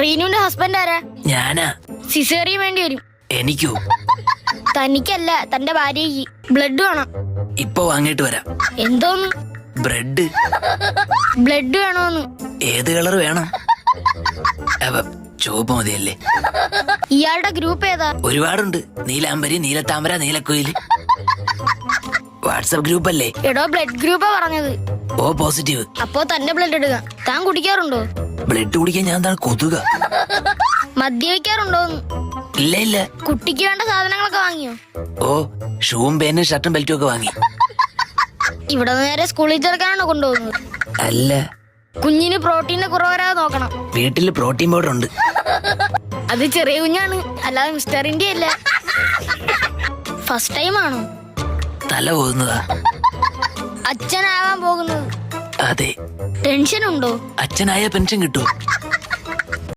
റീനുവിന്റെ husband ആരാ? ഞാനാ. Caesarean വേണ്ടി വരും. എനിക്കോ? തനിക്കല്ല, തന്റെ ഭാര്യയ്ക്ക്. ബ്ലഡ് വേണം. ഇപ്പൊ വാങ്ങിട്ട് വരാം. എന്തോന്ന്? ബ്രെഡ്. ബ്ലഡ് വേണോന്ന്? ഏത് കളർ വേണം? ചുവപ്പ് മതിയല്ലേ? ഇയാളുടെ ഗ്രൂപ്പ് ഏതാ? ഒരുപാടുണ്ട്. നീലാംബരി, നീലത്താമര, നീലക്കുയില്. വാട്സപ്പ് ഗ്രൂപ്പ് അല്ലേ? എടോ, ബ്ലഡ് ഗ്രൂപ്പാ പറഞ്ഞത്. O positive. അപ്പോ തന്നെ ബ്ലഡ് എടുക്കാം. താൻ കുടിക്കാറുണ്ടോ? ബ്ലഡ് കുടിക്കാൻ ഞാൻ എന്താണ് കൊതുക? മദ്യപിക്കാറുണ്ടോന്ന്? ഇല്ല ഇല്ല. കുട്ടിക്ക് വേണ്ട സാധനങ്ങളൊക്കെ വാങ്ങിയോ? ഓ, ഷൂവും പേനും ഷർട്ടും ബെൽറ്റും ഒക്കെ വാങ്ങി. ഇവിടെ നേരെ സ്കൂളിൽ ചേർക്കാനാണോ കൊണ്ടുപോകുന്നത്? അല്ല, കുഞ്ഞിന് പ്രോട്ടീന്റെ കുറവ് വരാതെ നോക്കണം. വീട്ടില് പ്രോട്ടീൻ പൗഡർ ഉണ്ട്. അത് ചെറിയ കുഞ്ഞാണ്, അല്ലാതെ മിസ്റ്റർ ഇന്ത്യ അല്ല. ഫസ്റ്റ് ടൈം ആണോ? തല പോകുന്നതാ. അച്ഛനാവാൻ പോകുന്നത്? അതെ. ടെൻഷൻ ഉണ്ടോ? അച്ഛനായ പെൻഷൻ കിട്ടുമോ?